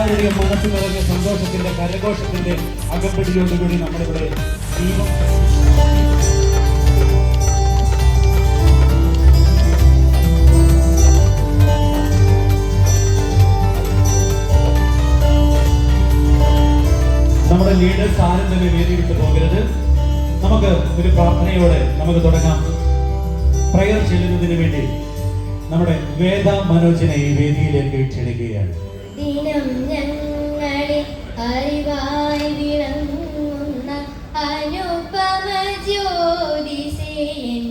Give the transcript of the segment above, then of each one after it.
എല്ലാവരുടെയും മനസ്സ് നിറഞ്ഞ സന്തോഷത്തിന്റെ കരഘോഷത്തിന്റെ അകമ്പടിയോടുകൂടി നമ്മളിവിടെ ദീപം നമ്മുടെ ലീഡേഴ്സ് ആരും തന്നെ വേദി വിട്ടു പോകരുത്. നമുക്ക് ഒരു പ്രാർത്ഥനയോടെ നമുക്ക് തുടങ്ങാം. പ്രയർ ചെല്ലുന്നതിന് വേണ്ടി നമ്മുടെ വേദ മനോജിനെ ഈ വേദിയിലേക്ക് ക്ഷണിക്കുകയാണ്. ദിനം ഞങ്ങളിൽ അറിവായി വിളങ്ങുന്ന അനുപമ ജ്യോതിസേൻ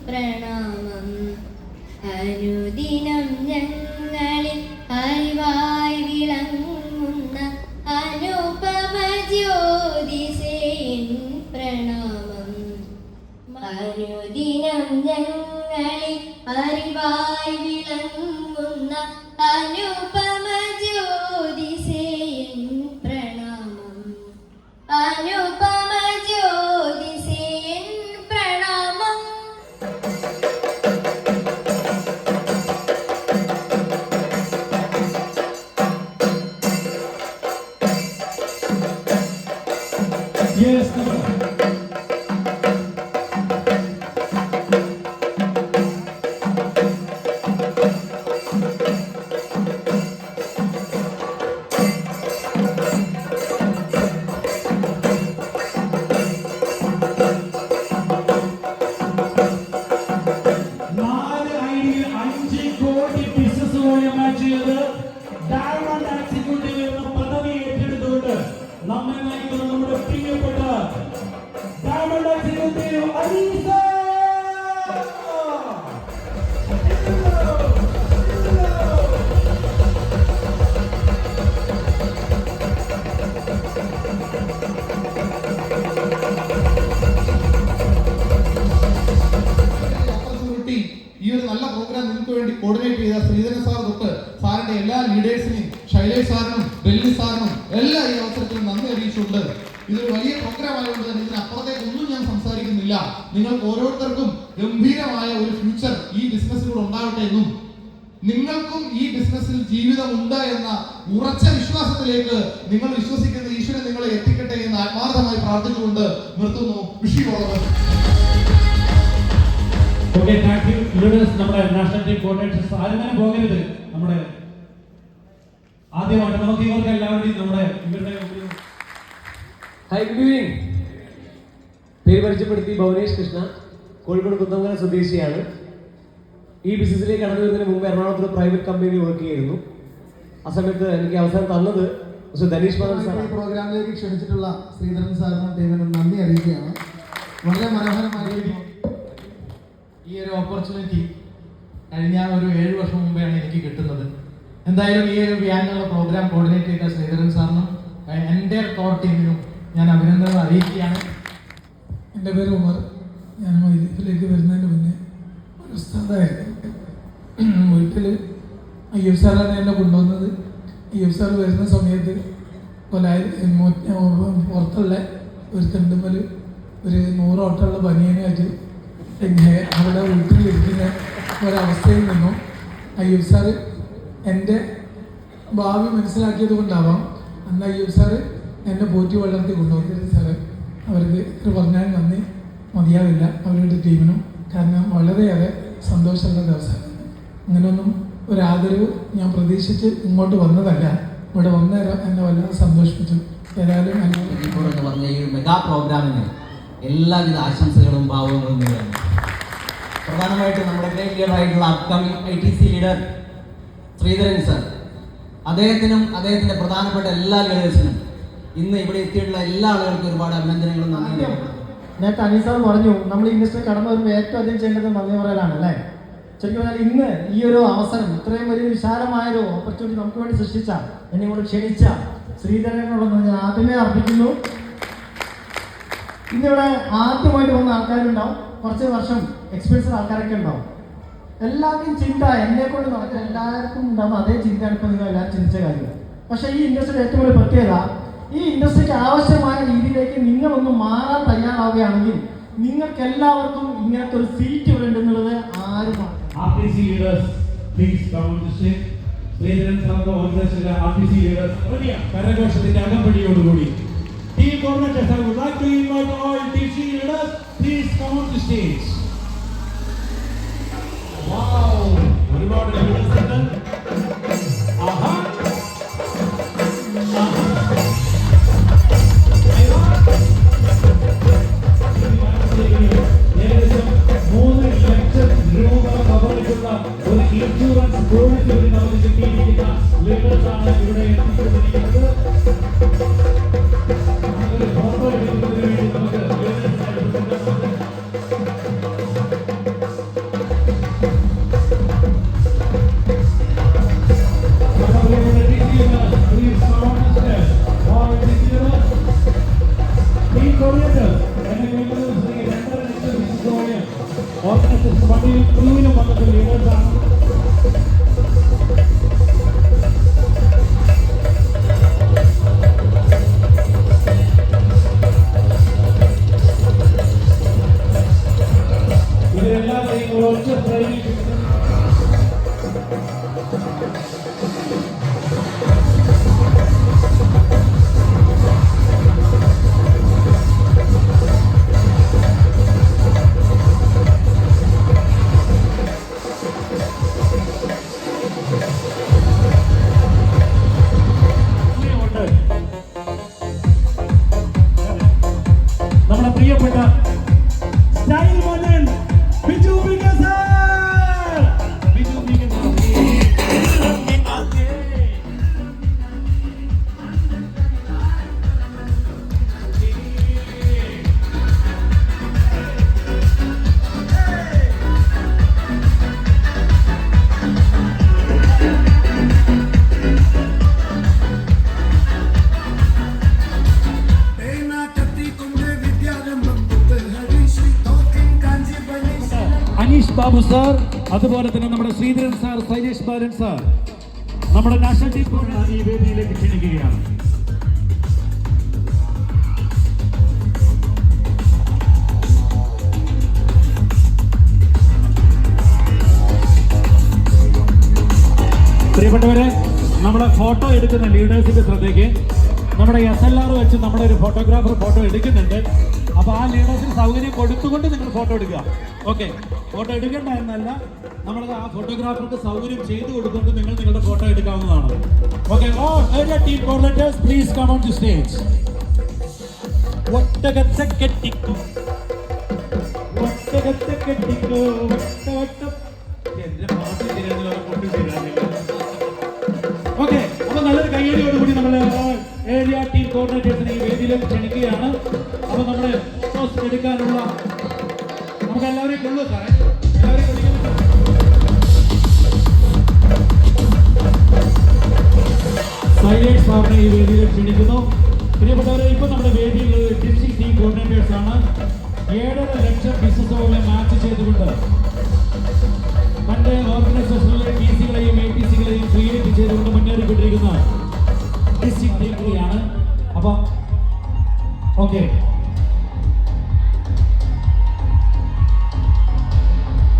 പ്രണാമം. അനുദിനം ഞങ്ങളിൽ അറിവായി വിളങ്ങുന്ന അനുപമ ജ്യോതിസേൻ പ്രണാമം. അനുദിനം ഞങ്ങളിൽ അറിവായി വിളങ്ങുന്ന അനുപമ ജ്യോതിസേൻ പ്രണാമം. അനുപമ ജ്യോതിസേൻ പ്രണാമം. Yes, ഡയമണ്ട് എക്സിക്യൂട്ടീവ് എന്ന പദവി ഏറ്റെടുത്തുകൊണ്ട് നമ്മെ നയിക്കുന്ന നമ്മുടെ പ്രിയപ്പെട്ട ഡയമണ്ട് എക്സിക്യൂട്ടീവ് അനീസ. ഈ ഒരു നല്ല പ്രോഗ്രാം നിങ്ങൾക്ക് വേണ്ടി കോർഡിനേറ്റ് ചെയ്ത ശ്രീധരൻ സാർ തൊട്ട് സാറിന്റെ എല്ലാ ലീഡേഴ്സിനെയും ശൈലേഷ് സാറിനും ഡൽഹി സാറിനും എല്ലാ ഈ അവസരത്തിൽ നന്ദി അറിയിച്ചുകൊണ്ട് ഇതൊരു വലിയ പ്രോഗ്രാം ആയതുകൊണ്ട് തന്നെ ഇതിനപ്പുറത്തേക്ക് ഒന്നും ഞാൻ സംസാരിക്കുന്നില്ല. നിങ്ങൾക്ക് ഓരോരുത്തർക്കും ഗംഭീരമായ ഒരു ഫ്യൂച്ചർ ഈ ബിസിനസ്സിലൂടെ ഉണ്ടാവട്ടെ എന്നും നിങ്ങൾക്കും ഈ ബിസിനസ്സിൽ ജീവിതമുണ്ട് എന്ന ഉറച്ച വിശ്വാസത്തിലേക്ക് നിങ്ങൾ വിശ്വസിക്കുന്ന ഈശ്വരൻ നിങ്ങളെ എത്തിക്കട്ടെ എന്ന് ആത്മാർത്ഥമായി പ്രാർത്ഥിച്ചുകൊണ്ട് നിർത്തുന്നു. Wish you all the best. Okay, thank you leaders. നമ്മുടെ നാഷണൽ ടീം കോർഡിനേറ്റേഴ്സ് ആരും തന്നെ പോകരുത്. നമ്മുടെ ആദ്യമായിട്ട് നമുക്ക് ഇവർക്ക് എല്ലാവരുടെയും നമ്മുടെ ഇവരുടെ ഹായ്, ഗുഡ് ഈവനിങ്. പേര് പരിചയപ്പെടുത്തി ഭുവനേഷ് കൃഷ്ണ, കോഴിക്കോട് കുന്നമംഗല സ്വദേശിയാണ്. ഈ ബിസിനസ്സിലേക്ക് കടന്നു വരുന്നതിന് മുമ്പ് എറണാകുളത്ത് പ്രൈവറ്റ് കമ്പനി വർക്ക് ചെയ്യുന്നു. ആ സമയത്ത് എനിക്ക് അവസരം തന്നത് ധനീഷ് മദൻ സാർ. ഈ പ്രോഗ്രാമിലേക്ക് ക്ഷണിച്ചിട്ടുള്ള ശ്രീധരൻ സാറിനും ടീമിനും നന്ദി അറിയിക്കുകയാണ്. വളരെ മനോഹരമായ ഈ ഒരു ഓപ്പർച്യൂണിറ്റി കഴിഞ്ഞ ഒരു 7 വർഷം മുമ്പെയാണ് എനിക്ക് കിട്ടുന്നത്. എന്തായാലും ഈ ഒരു വ്യാനുള്ള പ്രോഗ്രാം കോർഡിനേറ്റ് ചെയ്ത ശ്രീധരൻ സാറിനും എൻ്റെ കോർ ടീമിനും ഞാൻ അഭിനന്ദനം അറിയിക്കുകയാണ്. എൻ്റെ പേര് ഉമർ. ഞാൻ ഇതിലേക്ക് വരുന്നതിന് മുന്നേ ഒരു ഉസ്താദായിരുന്നു. വീട്ടിൽ അയ്യബ് സാറാണ് എന്നെ കൊണ്ടുവന്നത്. അയ്യബ് സാർ വരുന്ന സമയത്ത് പുറത്തുള്ള ഒരു തെണ്ടുമ്മൽ ഒരു 100 ഓട്ടമുള്ള ബനിയനായിട്ട് അവിടെ വീട്ടിലിരിക്കുന്ന ഒരവസ്ഥയിൽ നിന്നും അയ്യൂബ് സാറ് എൻ്റെ ഭാവി മനസ്സിലാക്കിയത് കൊണ്ടാവാം അന്ന് അയ്യൂബ് സാറ് എന്നെ പോറ്റി വളർത്തി കൊണ്ടുവന്നിരുന്നു. സാറ് അവർക്ക് ഇത്ര പറഞ്ഞാൽ നന്ദി മതിയാവില്ല അവരുടെ ടീമിനും. കാരണം വളരെയേറെ സന്തോഷമുള്ള ദിവസമാണ്. അങ്ങനെയൊന്നും ഒരാദരവ് ഞാൻ പ്രതീക്ഷിച്ച് ഇങ്ങോട്ട് വന്നതല്ല. ഇവിടെ വന്നേരം എന്നെ വല്ലാതെ സന്തോഷിപ്പിച്ചു. ഏതായാലും എന്ന് പറഞ്ഞ ഈ മെഗാ പ്രോഗ്രാമിന് എല്ലാവിധ ആശംസകളും ഭാവങ്ങളും നേരുന്നു. പ്രധാനമായിട്ടും നമ്മുടെ ഗ്രേറ്റ് ലീഡർ ആയിട്ടുള്ള upcoming ITC leader Sreedharan sir, അദ്ദേഹത്തിനും അദ്ദേഹത്തിൻ്റെ പ്രധാനപ്പെട്ട എല്ലാ ലീഡേഴ്സിനും ഇന്ന് ഇവിടെ എത്തിയിട്ടുള്ള എല്ലാ ആളുകൾക്കും ഒരുപാട് അഭിനന്ദനങ്ങളും നന്ദി. നേരത്തെ അനീസ് സാർ പറഞ്ഞു നമ്മൾ ഇൻഡസ്ട്രി കടന്നു വരുമ്പോൾ ഏറ്റവും അധികം ചെയ്യേണ്ടത് നന്ദി പറയലാണ് അല്ലേ. ശരിക്കും പറഞ്ഞാൽ ഇന്ന് ഈ ഒരു അവസരം ഇത്രയും വലിയ വിശാലമായൊരു ഓപ്പർച്യൂണിറ്റി നമുക്ക് വേണ്ടി സൃഷ്ടിച്ച എന്നെ കൂടെ ക്ഷണിച്ച ശ്രീധരനോടൊന്ന് ഞാൻ ആദ്യമേ അർപ്പിക്കുന്നു. ഇന്നിവിടെ ആദ്യമായിട്ട് വന്ന ആൾക്കാരുണ്ടാവും, കുറച്ച് വർഷം എക്സ്പീരിയൻസ് ആൾക്കാരൊക്കെ ഉണ്ടാവും. എല്ലാവർക്കും ചിന്ത എന്നെ കൊണ്ട് നടക്കുന്ന എല്ലാവർക്കും ഉണ്ടാകുന്ന അതേ ചിന്തയാണ് ഇപ്പോൾ നിങ്ങൾ എല്ലാവരും ചിന്തിച്ച കാര്യം. പക്ഷേ ഈ ഇൻഡസ്ട്രിയുടെ ഏറ്റവും വലിയ പ്രത്യേകത, ഈ ഇൻഡസ്ട്രിക്ക് ആവശ്യമായ രീതിയിലേക്ക് നിങ്ങളൊന്ന് മാറാൻ തയ്യാറാവുകയാണെങ്കിൽ നിങ്ങൾക്ക് എല്ലാവർക്കും ഇങ്ങനത്തെ ഒരു സീറ്റ് ഇവിടെ ഉണ്ടെന്നുള്ളത് ആരും RTC leaders, please come on the stage. Sreedharan സാറിന്റെ ഓർഗനൈസേഷനിലെ RTC ലീഡേഴ്സ് വലിയ കരഘോഷത്തിന്റെ അകമ്പടിയോടുകൂടി team coordinators I would like to invite all TC leaders please come on the stage. Wow, ഒരുപാട് ലീഡേഴ്സ് ഉണ്ട്. ആഹാ ഏകദേശം 3 ലക്ഷം രൂപ കവറിലുള്ള ഒരു ഇൻഷുറൻസ് പോളിസി കൂടി നമുക്ക് കിട്ടിയിരിക്കുന്ന ലീഡേഴ്സാണ് ഇവിടെ എത്തിക്കൊണ്ടിരിക്കുന്നത്. ഒരു ഫോട്ടോ എടുക്കുന്നതിന് വേണ്ടി നമുക്ക് വണ്ടിയിൽ ക്രൂവിനും വന്നിട്ട് ലീഡേഴ്സാണ്. ഇവരെല്ലാവരെയും ഒരൊറ്റ ട്രെയിനിൽ നമ്മുടെ പ്രിയപ്പെട്ട style model Biju Vikasan. Biju Vikasan Aneesh Babu sir, അതുപോലെ തന്നെ നമ്മുടെ ശ്രീധരൻ സാർ, സൈലേഷ് ബാലൻ സാർ, നമ്മുടെ നാഷണൽ ടീം ഈ വേദിയിലേക്ക് ക്ഷണിക്കുകയാണ്. പ്രിയപ്പെട്ടവരെ, നമ്മുടെ ഫോട്ടോ എടുക്കുന്ന ലീഡേഴ്സിന്റെ ശ്രദ്ധയ്ക്ക് നമ്മുടെ SLR വെച്ച് നമ്മുടെ ഒരു ഫോട്ടോഗ്രാഫർ ഫോട്ടോ എടുക്കുന്നുണ്ട്. അപ്പോൾ ആ ലീഡേഴ്സിന് സൗകര്യം കൊടുത്തുകൊണ്ട് നിങ്ങൾ ഫോട്ടോ എടുക്കുക. ഓക്കെ, ഫോട്ടോ എടുക്കേണ്ട എന്നല്ല, നമ്മൾ ആ ഫോട്ടോഗ്രാഫർക്ക് സൗകര്യം ചെയ്തു കൊടുത്തുകൊണ്ട് നിങ്ങൾ നിങ്ങളുടെ ഫോട്ടോ എടുക്കാവുന്നതാണ്. Okay, all area team coordinators please come on to stage. ഒട്ടകത്തെ കെട്ടിക്കോ ഒട്ടകത്തെ കെട്ടിക്കോ ഒട്ടവട്ടം എന്റെ പാട്ട് ശരിയാകുന്നില്ല, കൊണ്ടു ശരിയാകുന്നില്ല. ഓക്കെ, അപ്പൊ നല്ലൊരു കയ്യടിയോടുകൂടി നമ്മൾ ഏരിയ ടീം കോർഡിനേറ്റേഴ്സിനെ ഈ വേദിയിലേക്ക് ക്ഷണിക്കുകയാണ്. അപ്പൊ നമ്മുടെ ഫോട്ടോസ് എടുക്കാനുള്ള നമുക്ക് എല്ലാവരെയും കൊള്ളൂ സാറേ, എല്ലാവരെയും കൊള്ളിക്കാൻ സൈലേഷ് സാറിനെ ഈ വേദിയിലേക്ക് ക്ഷണിക്കുന്നു. പ്രിയപ്പെട്ടവരെ, ഇപ്പൊ നമ്മുടെ വേദിയിലുള്ള ഡിസ്ട്രിക്ട് ടീം കോർഡിനേറ്റേഴ്സ് ആണ്. 7.5 ലക്ഷം ബിസിനസ്സുകളെ മാച്ച് ചെയ്തുകൊണ്ട് തന്റെ ഓർഗനൈസേഷനിലെ TC-കളെയും ATC-കളെയും ക്രിയേറ്റ് ചെയ്തുകൊണ്ട് മുന്നേറിക്കൊണ്ടിരിക്കുന്ന ഡിസ്ട്രിക്ട് ടീമാണ്. അപ്പൊ ഓക്കെ,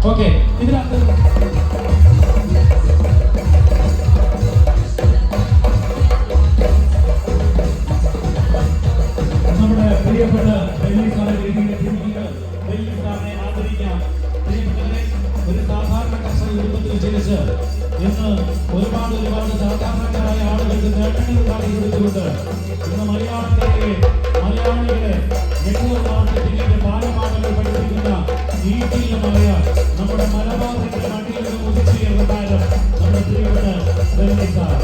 ഓക്കെ, ഇതിനകത്ത് നമ്മുടെ പ്രിയപ്പെട്ട ഡൽഹി സാറെ ഡൽഹി സാറിനെ ആദരിക്കാം. പ്രിയപ്പെട്ടവരെ, ഒരു സാധാരണ കർഷക കുടുംബത്തിൽ ജനിച്ച് ഇന്ന് ഒരുപാട് സാധാരണക്കാരായ ആളുകൾക്ക് നേട്ടങ്ങൾ ഉണ്ടാക്കി കൊടുത്തുകൊണ്ട് ഇന്ന് മലയാളികളെ നെറ്റ്വർക്ക് മാർക്കറ്റിംഗിന്റെ ബാലപാഠങ്ങൾ പഠിപ്പിക്കുന്ന രീതിയിലുമായ നമ്മുടെ മലബാറിന്റെ നാട്ടിൽ നിന്ന് ഉദിച്ചുയർന്ന താരം നമ്മുടെ പ്രിയപ്പെട്ട ഡൽഹി സാർ.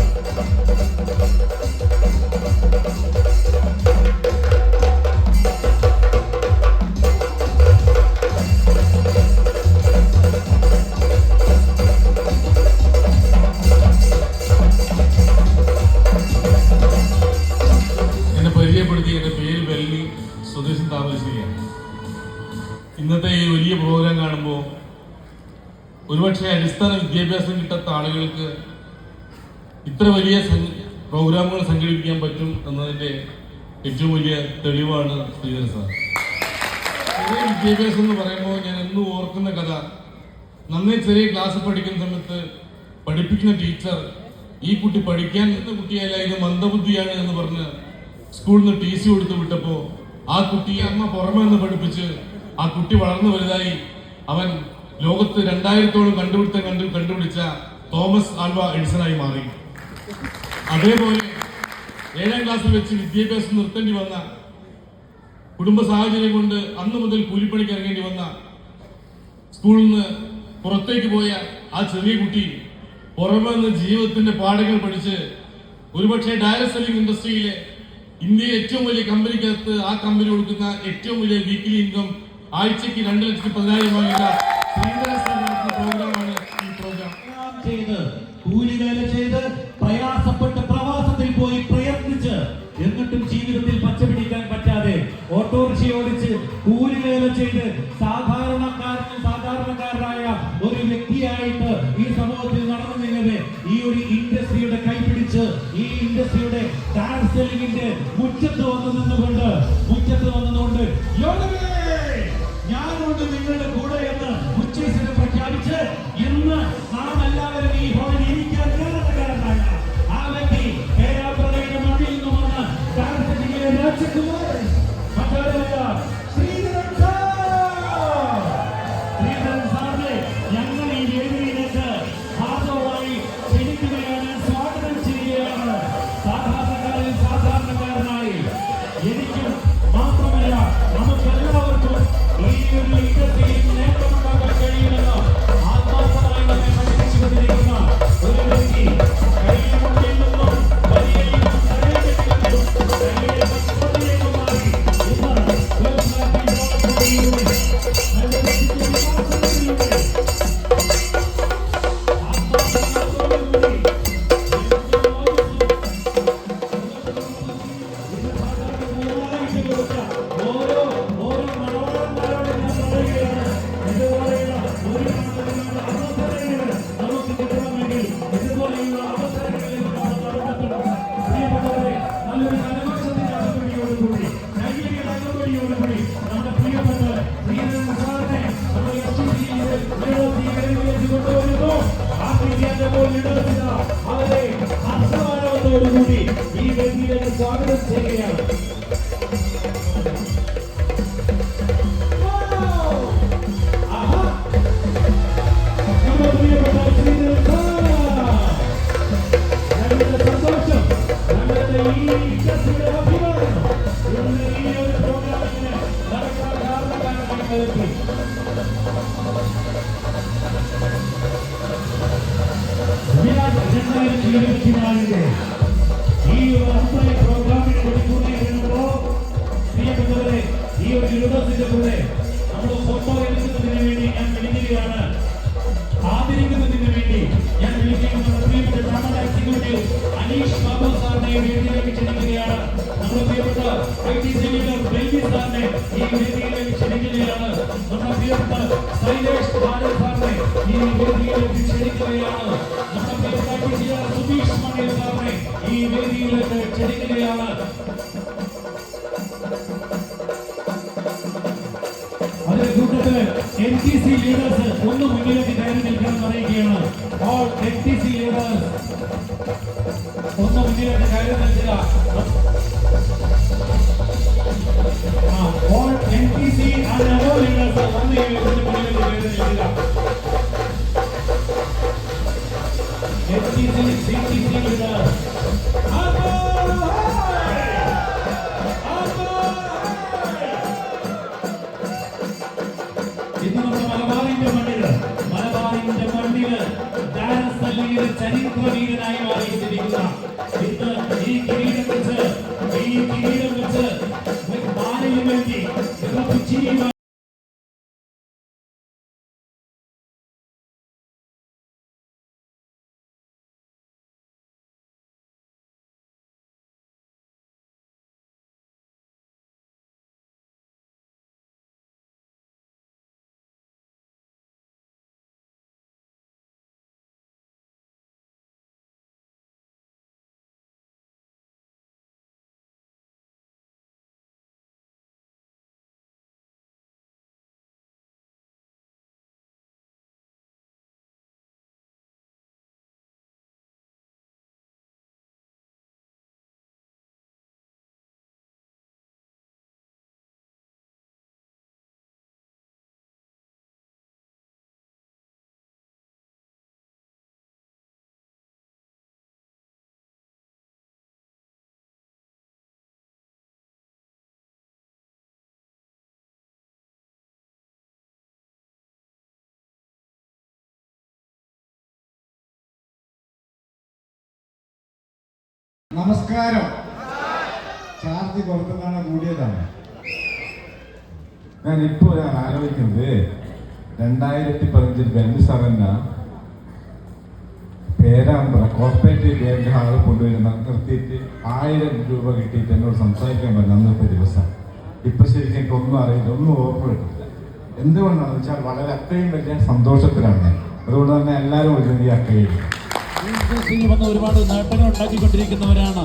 സ്വദേശം താമസിക്കുകയാണ്. ഇന്നത്തെ ഈ വലിയ പ്രോഗ്രാം കാണുമ്പോൾ ഒരുപക്ഷെ അടിസ്ഥാന വിദ്യാഭ്യാസം കിട്ടാത്ത ആളുകൾക്ക് ഇത്ര വലിയ പ്രോഗ്രാമുകൾ സംഘടിപ്പിക്കാൻ പറ്റും എന്നതിൻ്റെ ഏറ്റവും വലിയ തെളിവാണ് ശ്രീധരൻ സാർ. ചെറിയ വിദ്യാഭ്യാസം എന്ന് പറയുമ്പോൾ ഞാൻ എന്നും ഓർക്കുന്ന കഥ, നന്നേ ചെറിയ ക്ലാസ് പഠിക്കുന്ന സമയത്ത് പഠിപ്പിക്കുന്ന ടീച്ചർ ഈ കുട്ടി പഠിക്കാൻ നിന്ന കുട്ടിയല്ല, ഇത് മന്ദബുദ്ധിയാണ് എന്ന് പറഞ്ഞ് സ്കൂളിൽ നിന്ന് TC കൊടുത്ത് വിട്ടപ്പോ ആ കുട്ടിയെ അമ്മ പുറമെ നിന്ന് പഠിപ്പിച്ച് ആ കുട്ടി വളർന്നു വലുതായി അവൻ ലോകത്ത് 2000-ഓളം കണ്ടുപിടിച്ച തോമസ് ആൽവ എഡിസണായി മാറി. അതേപോലെ 7ാം ക്ലാസ്സിൽ വെച്ച് വിദ്യാഭ്യാസം നിർത്തേണ്ടി വന്ന, കുടുംബ സാഹചര്യം കൊണ്ട് അന്ന് മുതൽ കൂലിപ്പണിക്ക് ഇറങ്ങേണ്ടി വന്ന, സ്കൂളിൽ നിന്ന് പുറത്തേക്ക് പോയ ആ ചെറിയ കുട്ടി പുറമെ നിന്ന് ജീവിതത്തിന്റെ പാഠങ്ങൾ പഠിച്ച് ഒരുപക്ഷെ ഡയറക്ട് സെല്ലിംഗ് ഇൻഡസ്ട്രിയിലെ ഇന്ത്യയിലെ ഏറ്റവും വലിയ കമ്പനിക്കകത്ത് ആ കമ്പനി കൊടുക്കുന്ന ഏറ്റവും വലിയ വീക്കിലി ഇൻകം ആഴ്ചക്ക് 2,10,000 വാങ്ങിയ ശ്രീധരൻ സാർ നടത്തുന്ന പ്രോഗ്രാമാണ് ഈ പ്രോഗ്രാം. ചെയ്ത് കൂലിവേല ചെയ്ത് പ്രയാസപ്പെട്ട് പ്രവാസത്തിൽ പോയി പ്രയത്നിച്ച് എന്നിട്ടും ജീവിതത്തിൽ പച്ചപിടിക്കാൻ പറ്റാതെ ഓട്ടോറിക്ഷ ഓടിച്ച് കൂലിവേല ചെയ്ത് സാധാരണക്കാരനായ ഒരു വ്യക്തിയായിട്ട് ഈ സമൂഹത്തിൽ നടന്നു നീങ്ങുന്നത് ഈ ഒരു ഇൻഡസ്ട്രിയുടെ കൈപിടിച്ച് ഈ ഇൻഡസ്ട്രിയുടെ ഡാൻസ് സെല്ലിങ്ങിന്റെ മുറ്റത്ത് വന്നു നിന്നുകൊണ്ട് ഞാനുണ്ട് നിങ്ങളുടെ കൂടെ എന്ന് ഉച്ചസ്ഥിരം പ്രഖ്യാപിച്ച് ഇന്ന് നാം എല്ലാവരും ഈ ഹോളിൽ ഇരിക്കാൻ കാരണക്കാരനായ ആ വ്യക്തി കേരളയുടെ മണ്ണിൽ നിന്ന് വന്ന് ഡാൻസ് സെല്ലിങ്ങിലെ രാജകുമാരൻ മറ്റാരുമല്ല ശ്രീധരൻ സാറിനെ ഞങ്ങൾ ഈ വേദിയിലേക്ക് ആദരവായി ക്ഷണിക്കുകയാണ്, സ്വാഗതം ചെയ്യുകയാണ്. സാധാരണക്കാരനായി എനിക്കും മാത്രമല്ല നമുക്കെല്ലാവർക്കും ഈ ഒരു ഇടത്തിൽ നേട്ടമുണ്ടാക്കാൻ കഴിയുമെന്ന് ആത്മാർത്ഥമായി നമ്മെ പഠിപ്പിച്ചുകൊണ്ടിരിക്കുന്ന ഒരു വ്യക്തി കഴിയുമുണ്ടിൽ നിന്നും വലിയയിലും തലയിലേക്കും വലിയ പക്വതയിലേക്ക് മാറി ഇന്ന് വ്യവസായത്തിലൂടെ നല്ല വികാസത്തിലൂടെ അവരെ ഹർഷവാനത്തോടുകൂടി ഈ വേദിയിലേക്ക് സ്വാഗതം ചെയ്യുകയാണ്. സന്തോഷം ഞങ്ങളുടെ ഈ ഇൻഡസ്ട്രിയുടെ അഭിമാനം ഇന്ന് ഈ ഒരു പ്രോഗ്രാമിന് നടക്കാൻ കാരണക്കാരനായി ഈ ഒരു അമ്പയ പ്രോഗ്രാമിന് കൊടുക്കുന്നതിനുമ്പോ പ്രിയപ്പെട്ടവരെ ഈ ഒരു യൂണിവേഴ്സിറ്റിയുടെ കൂടെ നമ്മൾ ഫോട്ടോ എടുക്കുന്നതിന് വേണ്ടി ഞാൻ വിളിക്കുകയാണ്, ആദരിക്കുന്നതിന് വേണ്ടി ഞാൻ വിളിക്കുന്നത് പ്രിയപ്പെട്ട ഡ്രാമ എക്സിക്യൂട്ടീവ് അനീഷ് ബാബു സാറിനെ വേദിയിലേക്ക് ക്ഷണിക്കുകയാണ്. നമ്മുടെ പ്രിയപ്പെട്ട ITC ലീഡർ ബെൽവി സാറിനെ ഈ വേദിയിലേക്ക് ക്ഷണിക്കുകയാണ്. നമ്മുടെ പ്രിയപ്പെട്ട ശൈലേഷ് ഭാരത് സാറിനെ ഈ വേദിയിലേക്ക് ക്ഷണിക്കുകയാണ്. നമ്മുടെ പ്രിയപ്പെട്ട ITC ലീഡർ സുബീഷ് മണിൽ സാറിനെ ഈ വേദിയിലേക്ക് ക്ഷണിക്കുകയാണ്. അതിന്റെ കൂട്ടത്തില് NTC ലീഡേഴ്സ് ഒന്ന് മുന്നിലേക്ക് കയറി നിൽക്കാൻ പറയുകയാണ്. ഓൾ NTC ലീഡേഴ്സ് ഒന്ന് മുന്നിലേക്ക് കയറി നിൽക്കുക. All NTC and above leaders ഒന്ന് മുന്നിലേക്ക് കയറി നിൽക്കുക. NTC CTC ലീഡേഴ്സ് ഇന്ന് നമ്മുടെ മലബാറിന്റെ മണ്ണില് ഡാൻസ് സെല്ലിങ്ങിന് ചരിത്ര വീരനായി മാറിക്കൊണ്ടിരിക്കുന്ന ഇന്ന് ഈ കിരീടം വെച്ച് മാലയും വേണ്ടി നമസ്കാരം. ചാർജ് പുറത്തുനിന്നാണ് കൂടിയതാണ്. ഞാൻ ആലോചിക്കുന്നത് 2015 ബെന്നി സാറിന്റെ പേരാമ്പ്ര കോർപ്പറേറ്റീവ് ബാങ്ക് ഹാളിൽ കൊണ്ടുവരുന്ന നിർത്തിയിട്ട് 1000 രൂപ കിട്ടിയിട്ട് എന്നോട് സംസാരിക്കാൻ പറഞ്ഞു അന്നത്തെ ദിവസം. ഇപ്പൊ ശരിക്കും എനിക്കൊന്നും അറിയില്ല, ഒന്നും ഓർമ്മ കിട്ടില്ല. എന്തുകൊണ്ടാണെന്ന് വെച്ചാൽ വളരെ അത്രയും വലിയ സന്തോഷത്തിലാണ് ഞാൻ. അതുകൊണ്ട് തന്നെ എല്ലാവരും ഒരു അക്കയിൽ വന്ന് ഒരുപാട് നേട്ടങ്ങൾ ഉണ്ടാക്കിക്കൊണ്ടിരിക്കുന്നവരാണ്.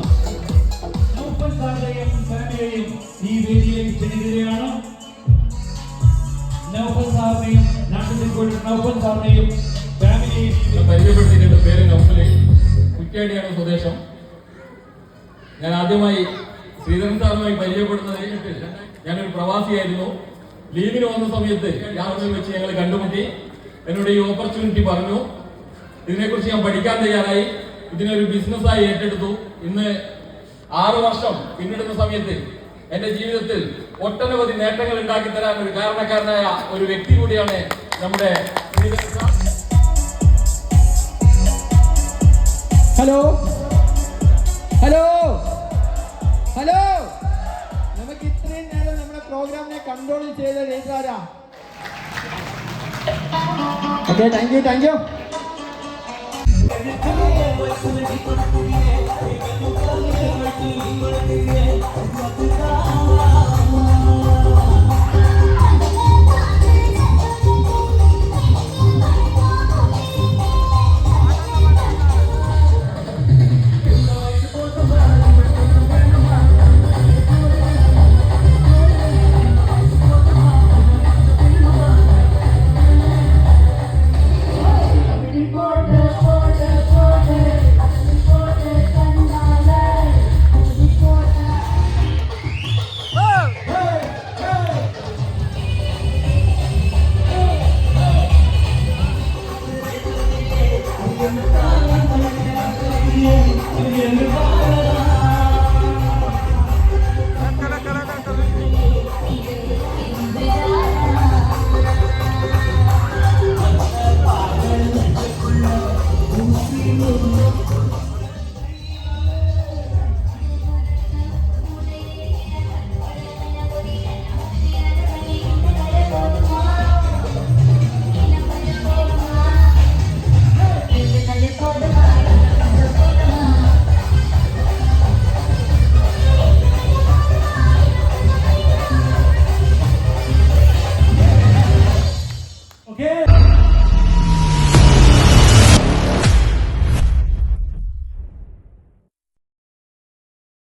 നൗഫൽ സാറിനെയും ഫാമിലിയെയും ഈ വേദിയിലേക്ക് ക്ഷണിക്കുകയാണ്. നൗഫൽ സാറിനെയും നൗഫൽ സാറിനെയും ഫാമിലിയെയും പരിചയപ്പെടുത്തിയിട്ടുണ്ട്. പേര് നൗഫല്, കുറ്റ്യാടിയാണ് സ്വദേശം. ഞാൻ ആദ്യമായി ശ്രീധരൻ സാറുമായി പരിചയപ്പെടുന്നത് ഞാനൊരു പ്രവാസിയായിരുന്നു. ലീവിന് വന്ന സമയത്ത് യാത്രയിൽ വെച്ച് ഞങ്ങൾ കണ്ടുമുട്ടി. എന്നോട് ഈ ഓപ്പർച്യൂണിറ്റി പറഞ്ഞു. ഇതിനെക്കുറിച്ച് ഞാൻ പഠിക്കാൻ തയ്യാറായി. ഇതിനൊരു ബിസിനസ്സായി ഏറ്റെടുത്തു. ഇന്ന് 6 വർഷം പിന്നിടുന്ന സമയത്ത് എന്റെ ജീവിതത്തിൽ ഒട്ടനവധി നേട്ടങ്ങൾ ഉണ്ടാക്കി തരാൻ ഒരു കാരണക്കാരനായ ഒരു വ്യക്തി കൂടിയാണ് നമ്മുടെ Sreedharan sir. Hello hello hello, നമുക്ക് ഇത്രയും നേരം നമ്മുടെ പ്രോഗ്രാമിനെ കൺട്രോൾ ചെയ്ത ജയിച്ചാരാ? Okay, thank you.